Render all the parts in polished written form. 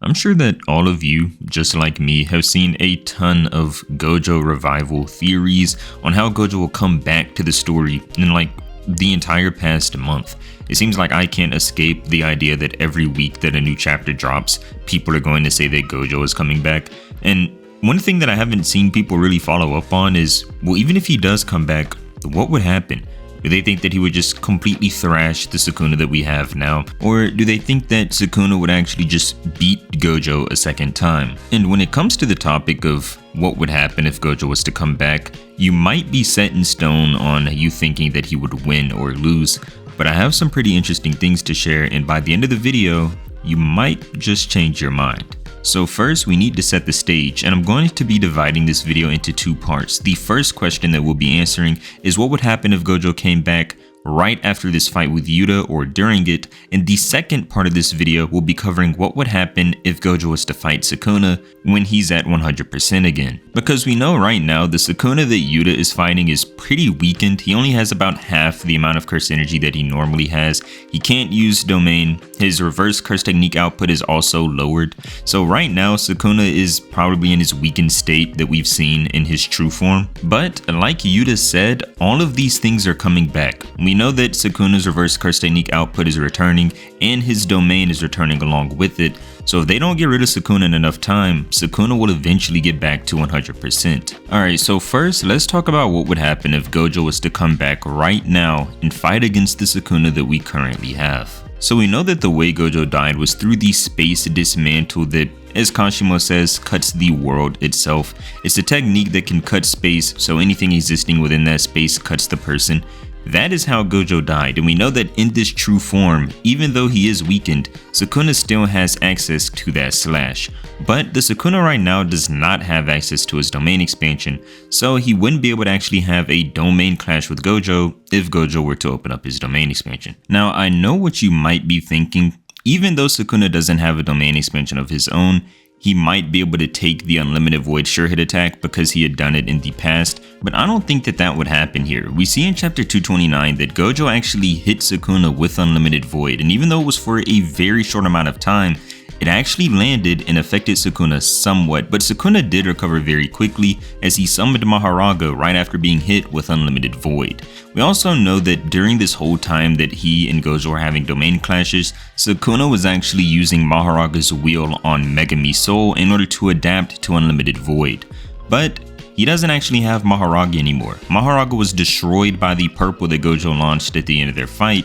I'm sure that all of you, just like me, have seen a ton of Gojo revival theories on how Gojo will come back to the story in like the entire past month. It seems like I can't escape the idea that every week that a new chapter drops, people are going to say that Gojo is coming back. And one thing that I haven't seen people really follow up on is, well, even if he does come back, what would happen? Do they think that he would just completely thrash the Sukuna that we have now? Or do they think that Sukuna would actually just beat Gojo a second time? And when it comes to the topic of what would happen if Gojo was to come back, you might be set in stone on you thinking that he would win or lose. But I have some pretty interesting things to share, and by the end of the video, you might just change your mind. So first, we need to set the stage, and I'm going to be dividing this video into two parts. The first question that we'll be answering is what would happen if Gojo came back right after this fight with Yuta or during it, and the second part of this video will be covering what would happen if Gojo was to fight Sukuna when he's at 100% again. Because we know right now the Sukuna that Yuta is fighting is pretty weakened. He only has about half the amount of curse energy that he normally has. He can't use domain. His reverse curse technique output is also lowered. So right now Sukuna is probably in his weakened state that we've seen in his true form. But like Yuta said, all of these things are coming back. We know that Sukuna's reverse curse technique output is returning and his domain is returning along with it. So if they don't get rid of Sukuna in enough time, Sukuna will eventually get back to 100%. Alright, so first let's talk about what would happen if Gojo was to come back right now and fight against the Sukuna that we currently have. So we know that the way Gojo died was through the space dismantle that, as Kashimo says, cuts the world itself. It's a technique that can cut space, so anything existing within that space cuts the person. That is how Gojo died, and we know that in this true form, even though he is weakened, Sukuna still has access to that slash. But the Sukuna right now does not have access to his domain expansion, so he wouldn't be able to actually have a domain clash with Gojo if Gojo were to open up his domain expansion. Now, I know what you might be thinking. Even though Sukuna doesn't have a domain expansion of his own, he might be able to take the unlimited void sure hit attack because he had done it in the past, but I don't think that would happen here. We see in chapter 229 that Gojo actually hit Sukuna with unlimited void, and even though it was for a very short amount of time, it actually landed and affected Sukuna somewhat, but Sukuna did recover very quickly as he summoned Maharaga right after being hit with unlimited void. We also know that during this whole time that he and Gojo were having domain clashes, Sukuna was actually using Maharaga's wheel on Megami Soul in order to adapt to unlimited void. But he doesn't actually have Maharaga anymore. Maharaga was destroyed by the purple that Gojo launched at the end of their fight,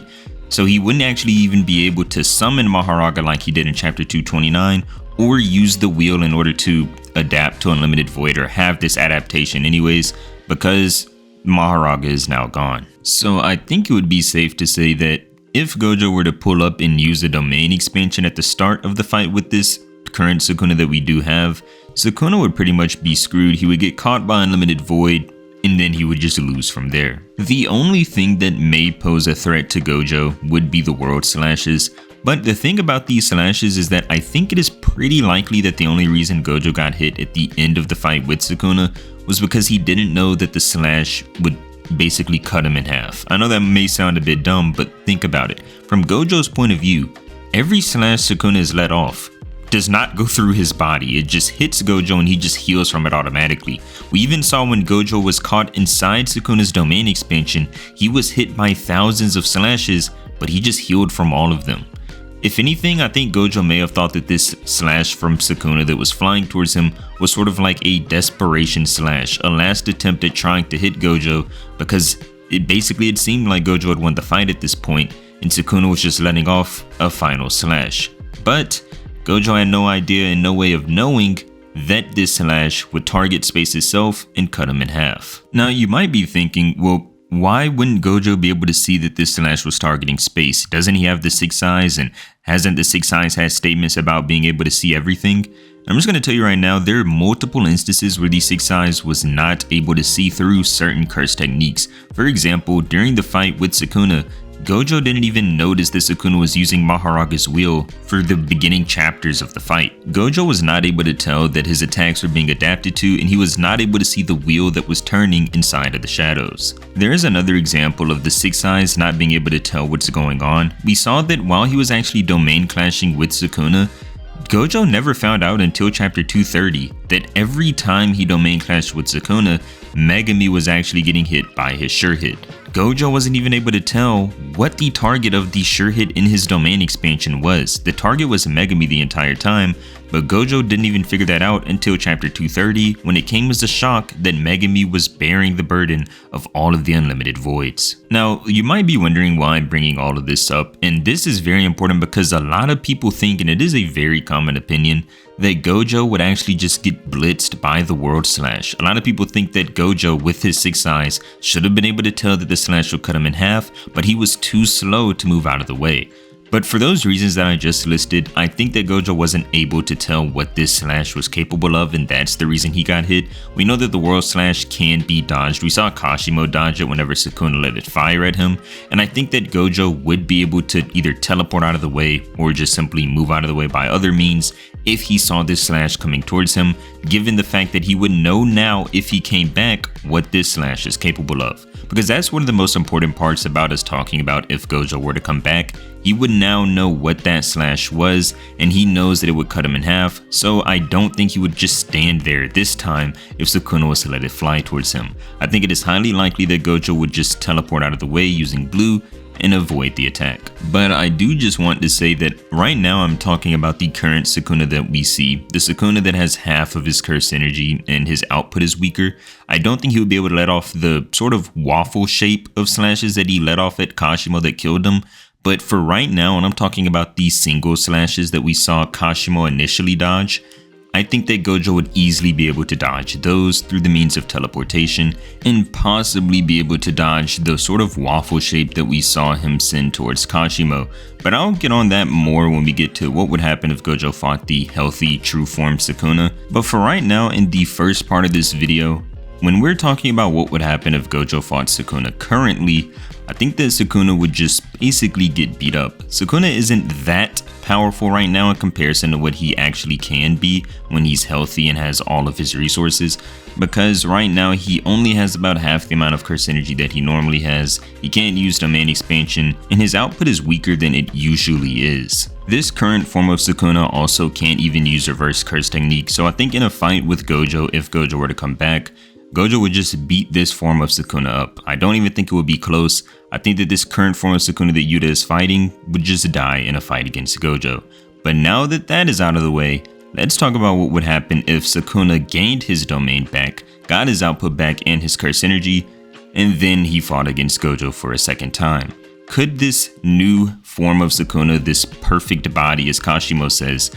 so he wouldn't actually even be able to summon Maharaga like he did in chapter 229 or use the wheel in order to adapt to unlimited void or have this adaptation anyways, because Maharaga is now gone. So I think it would be safe to say that if Gojo were to pull up and use a domain expansion at the start of the fight with this current Sukuna that we do have, Sukuna would pretty much be screwed. He would get caught by unlimited void, and then he would just lose from there. The only thing that may pose a threat to Gojo would be the world slashes, but the thing about these slashes is that I think it is pretty likely that the only reason Gojo got hit at the end of the fight with Sukuna was because he didn't know that the slash would basically cut him in half. I know that may sound a bit dumb, but think about it. From Gojo's point of view, every slash Sukuna is let off does not go through his body. It just hits Gojo and he just heals from it automatically. We even saw when Gojo was caught inside Sukuna's domain expansion, he was hit by thousands of slashes, but he just healed from all of them. If anything, I think Gojo may have thought that this slash from Sukuna that was flying towards him was sort of like a desperation slash, a last attempt at trying to hit Gojo, because it seemed like Gojo had won the fight at this point, and Sukuna was just letting off a final slash. But Gojo had no idea and no way of knowing that this slash would target space itself and cut him in half. Now you might be thinking, well, why wouldn't Gojo be able to see that this slash was targeting space? Doesn't he have the 6 eyes, and hasn't the 6 eyes had statements about being able to see everything? I'm just going to tell you right now, there are multiple instances where the 6 eyes was not able to see through certain curse techniques. For example, during the fight with Sukuna, Gojo didn't even notice that Sukuna was using Maharaga's wheel for the beginning chapters of the fight. Gojo was not able to tell that his attacks were being adapted to, and he was not able to see the wheel that was turning inside of the shadows. There is another example of the 6 eyes not being able to tell what's going on. We saw that while he was actually domain clashing with Sukuna, Gojo never found out until chapter 230 that every time he domain clashed with Sukuna, Megumi was actually getting hit by his sure hit. Gojo wasn't even able to tell what the target of the sure hit in his domain expansion was. The target was Megumi the entire time, but Gojo didn't even figure that out until chapter 230 when it came as a shock that Megumi was bearing the burden of all of the unlimited voids. Now, you might be wondering why I'm bringing all of this up, and this is very important because a lot of people think, and it is a very common opinion, that Gojo would actually just get blitzed by the world slash. A lot of people think that Gojo, with his 6 eyes, should have been able to tell that the slash would cut him in half, but he was too slow to move out of the way. But for those reasons that I just listed, I think that Gojo wasn't able to tell what this slash was capable of, and that's the reason he got hit. We know that the world slash can be dodged. We saw Kashimo dodge it whenever Sukuna let it fire at him, and I think that Gojo would be able to either teleport out of the way or just simply move out of the way by other means if he saw this slash coming towards him, given the fact that he would know now if he came back what this slash is capable of. Because that's one of the most important parts about us talking about if Gojo were to come back. He would now know what that slash was, and he knows that it would cut him in half, so I don't think he would just stand there this time if Sukuna was to let it fly towards him. I think it is highly likely that Gojo would just teleport out of the way using blue and avoid the attack. But I do just want to say that right now I'm talking about the current Sukuna that we see, the Sukuna that has half of his curse energy and his output is weaker. I don't think he would be able to let off the sort of waffle shape of slashes that he let off at Kashimo that killed him. But for right now, and I'm talking about the single slashes that we saw Kashimo initially dodge, I think that Gojo would easily be able to dodge those through the means of teleportation and possibly be able to dodge the sort of waffle shape that we saw him send towards Kashimo. But I'll get on that more when we get to what would happen if Gojo fought the healthy true form Sukuna. But for right now, in the first part of this video, when we're talking about what would happen if Gojo fought Sukuna currently, I think that Sukuna would just basically get beat up. Sukuna isn't that powerful right now in comparison to what he actually can be when he's healthy and has all of his resources, because right now he only has about half the amount of curse energy that he normally has. He can't use domain expansion, and his output is weaker than it usually is. This current form of Sukuna also can't even use reverse curse technique, so I think in a fight with Gojo, if Gojo were to come back, Gojo would just beat this form of Sukuna up. I don't even think it would be close. I think that this current form of Sukuna that Yuta is fighting would just die in a fight against Gojo. But now that that is out of the way, let's talk about what would happen if Sukuna gained his domain back, got his output back and his curse energy, and then he fought against Gojo for a second time. Could this new form of Sukuna, this perfect body as Kashimo says,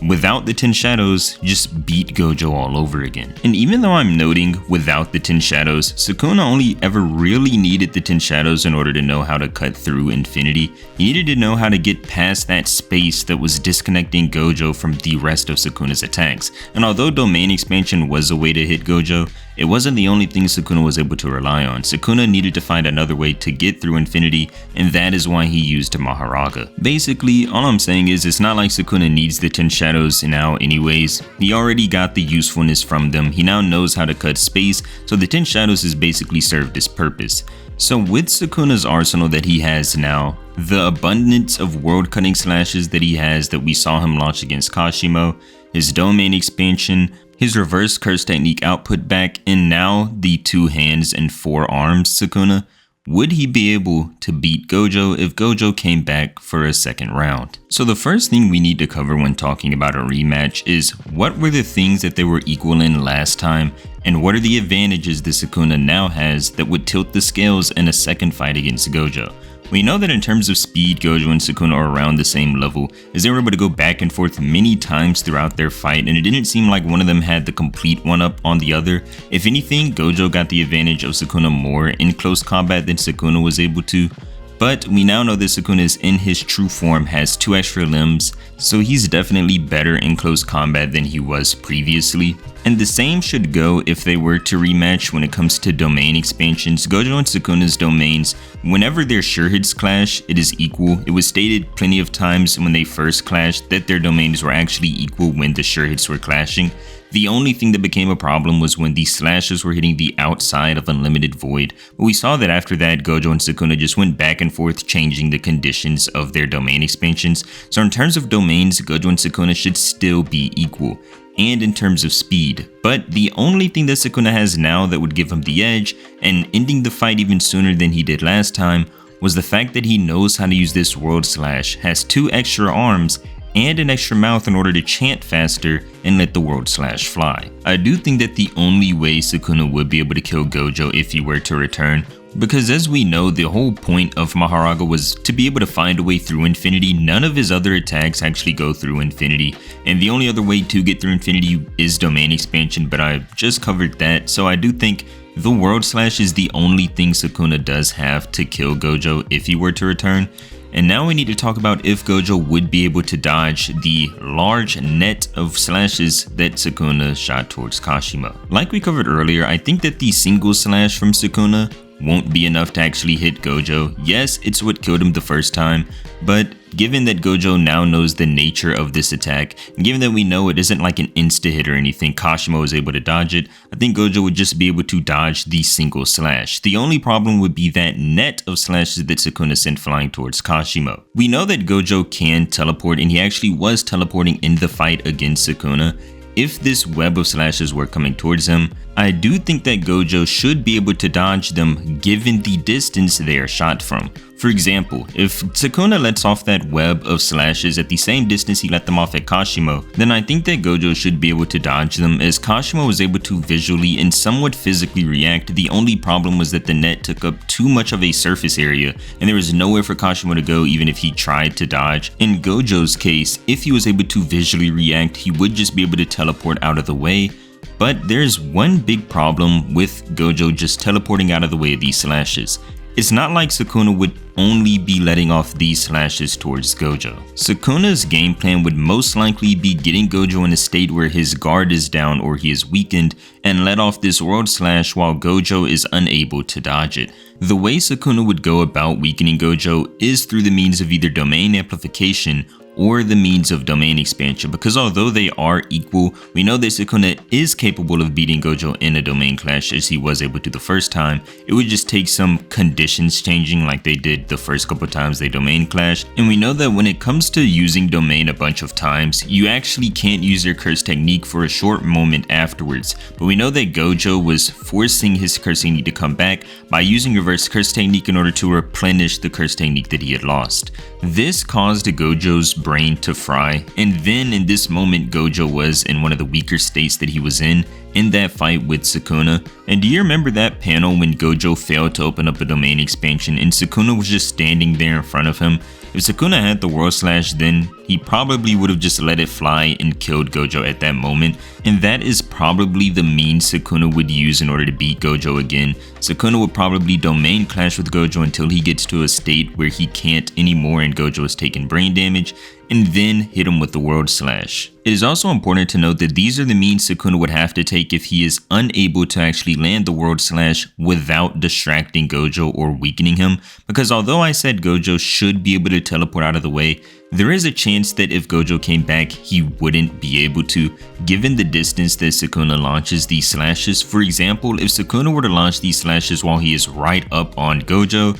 without the 10 shadows, just beat Gojo all over again? And even though I'm noting without the 10 shadows, Sukuna only ever really needed the 10 shadows in order to know how to cut through infinity. He needed to know how to get past that space that was disconnecting Gojo from the rest of Sukuna's attacks. And although domain expansion was a way to hit Gojo, it wasn't the only thing Sukuna was able to rely on. Sukuna needed to find another way to get through infinity, and that is why he used Maharaga. Basically, all I'm saying is it's not like Sukuna needs the 10 shadows now anyways. He already got the usefulness from them. He now knows how to cut space, so the 10 shadows has basically served its purpose. So with Sukuna's arsenal that he has now, the abundance of world cutting slashes that he has that we saw him launch against Kashimo, his domain expansion, his reverse curse technique output back, and now the 2 hands and 4 arms Sukuna, would he be able to beat Gojo if Gojo came back for a second round? So the first thing we need to cover when talking about a rematch is what were the things that they were equal in last time, and what are the advantages that Sukuna now has that would tilt the scales in a second fight against Gojo? We know that in terms of speed, Gojo and Sukuna are around the same level, as they were able to go back and forth many times throughout their fight, and it didn't seem like one of them had the complete one-up on the other. If anything, Gojo got the advantage of Sukuna more in close combat than Sukuna was able to. But we now know that Sukuna is in his true form, has 2 extra limbs, so he's definitely better in close combat than he was previously. And the same should go if they were to rematch when it comes to domain expansions. Gojo and Sukuna's domains, whenever their sure hits clash, it is equal. It was stated plenty of times when they first clashed that their domains were actually equal when the sure hits were clashing. The only thing that became a problem was when the slashes were hitting the outside of Unlimited Void, but we saw that after that, Gojo and Sukuna just went back and forth changing the conditions of their domain expansions. So in terms of domains, Gojo and Sukuna should still be equal, and in terms of speed. But the only thing that Sukuna has now that would give him the edge, and ending the fight even sooner than he did last time, was the fact that he knows how to use this World Slash, has 2 extra arms, and an extra mouth in order to chant faster and let the World Slash fly. I do think that the only way Sukuna would be able to kill Gojo if he were to return, because as we know, the whole point of Mahoraga was to be able to find a way through infinity. None of his other attacks actually go through infinity, and the only other way to get through infinity is domain expansion, but I just covered that, so I do think the World Slash is the only thing Sukuna does have to kill Gojo if he were to return. And now we need to talk about if Gojo would be able to dodge the large net of slashes that Sukuna shot towards Kashima. Like we covered earlier, I think that the single slash from Sukuna won't be enough to actually hit Gojo. Yes, it's what killed him the first time, but given that Gojo now knows the nature of this attack, and given that we know it isn't like an insta-hit or anything, Kashima was able to dodge it, I think Gojo would just be able to dodge the single slash. The only problem would be that net of slashes that Sukuna sent flying towards Kashima. We know that Gojo can teleport, and he actually was teleporting in the fight against Sukuna. If this web of slashes were coming towards him, I do think that Gojo should be able to dodge them given the distance they are shot from. For example, if Sukuna lets off that web of slashes at the same distance he let them off at Kashima, then I think that Gojo should be able to dodge them, as Kashima was able to visually and somewhat physically react. The only problem was that the net took up too much of a surface area, and there was nowhere for Kashima to go even if he tried to dodge. In Gojo's case, if he was able to visually react, he would just be able to teleport out of the way. But there's one big problem with Gojo just teleporting out of the way of these slashes. It's not like Sukuna would only be letting off these slashes towards Gojo. Sukuna's game plan would most likely be getting Gojo in a state where his guard is down or he is weakened and let off this World Slash while Gojo is unable to dodge it. The way Sukuna would go about weakening Gojo is through the means of either domain amplification or the means of domain expansion, because although they are equal, we know that Sukuna is capable of beating Gojo in a domain clash as he was able to the first time. It would just take some conditions changing like they did the first couple times they domain clashed. And we know that when it comes to using domain a bunch of times, you actually can't use your curse technique for a short moment afterwards. But we know that Gojo was forcing his curse technique to come back by using reverse curse technique in order to replenish the curse technique that he had lost. This caused Gojo's brain to fry, and then in this moment Gojo was in one of the weaker states that he was in that fight with Sukuna. And do you remember that panel when Gojo failed to open up a domain expansion and Sukuna was just standing there in front of him? If Sukuna had the World Slash, then he probably would have just let it fly and killed Gojo at that moment, and that is probably the means Sukuna would use in order to beat Gojo again. Sukuna would probably domain clash with Gojo until he gets to a state where he can't anymore and Gojo is taking brain damage, and then hit him with the World Slash. It is also important to note that these are the means Sukuna would have to take if he is unable to actually land the World Slash without distracting Gojo or weakening him, because although I said Gojo should be able to teleport out of the way, there is a chance that if Gojo came back, he wouldn't be able to, given the distance that Sukuna launches these slashes. For example, if Sukuna were to launch these slashes while he is right up on Gojo,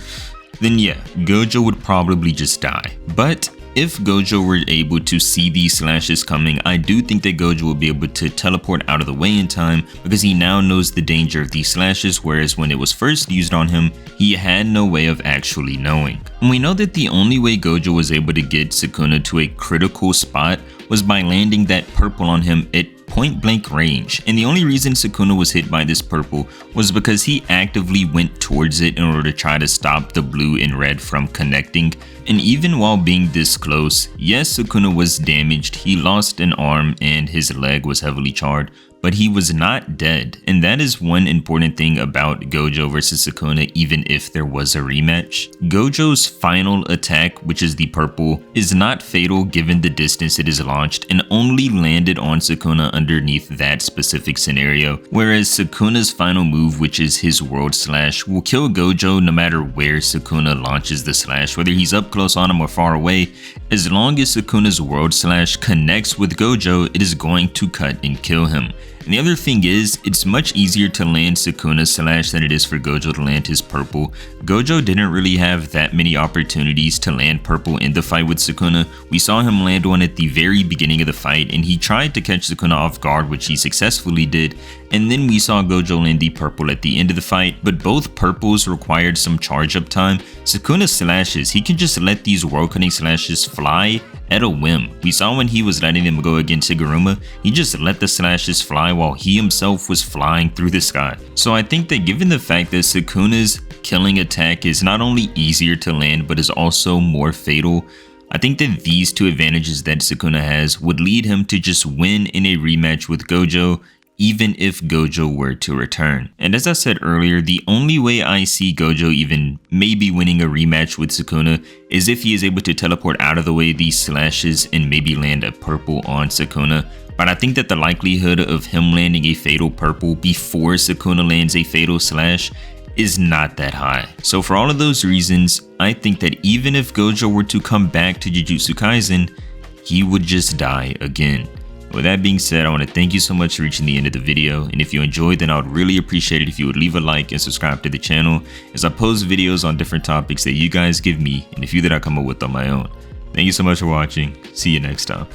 then yeah, Gojo would probably just die. But if Gojo were able to see these slashes coming, I do think that Gojo will be able to teleport out of the way in time, because he now knows the danger of these slashes, whereas when it was first used on him, he had no way of actually knowing. And we know that the only way Gojo was able to get Sukuna to a critical spot was by landing that purple on him at point blank range, and the only reason Sukuna was hit by this purple was because he actively went towards it in order to try to stop the blue and red from connecting. And even while being this close, yes, Sukuna was damaged, he lost an arm and his leg was heavily charred, but he was not dead, and that is one important thing about Gojo versus Sukuna even if there was a rematch. Gojo's final attack, which is the purple, is not fatal given the distance it is launched and only landed on Sukuna underneath that specific scenario, whereas Sukuna's final move, which is his world slash, will kill Gojo no matter where Sukuna launches the slash, whether he's up close on him or far away. As long as Sukuna's world slash connects with Gojo, it is going to cut and kill him. And the other thing is, it's much easier to land Sukuna's slash than it is for Gojo to land his purple. Gojo didn't really have that many opportunities to land purple in the fight with Sukuna. We saw him land one at the very beginning of the fight, and he tried to catch Sukuna off guard, which he successfully did. And then we saw Gojo land the purple at the end of the fight, but both purples required some charge up time. Sukuna's slashes, he can just let these world cutting slashes fly at a whim. We saw when he was letting them go against Higuruma, he just let the slashes fly while he himself was flying through the sky. So I think that given the fact that Sukuna's killing attack is not only easier to land but is also more fatal, I think that these two advantages that Sukuna has would lead him to just win in a rematch with Gojo, even if Gojo were to return. And as I said earlier, the only way I see Gojo even maybe winning a rematch with Sukuna is if he is able to teleport out of the way these slashes and maybe land a purple on Sukuna. But I think that the likelihood of him landing a fatal purple before Sukuna lands a fatal slash is not that high. So for all of those reasons, I think that even if Gojo were to come back to Jujutsu Kaisen, he would just die again. With that being said, I want to thank you so much for reaching the end of the video, and if you enjoyed, then I would really appreciate it if you would leave a like and subscribe to the channel, as I post videos on different topics that you guys give me and a few that I come up with on my own. Thank you so much for watching. See you next time.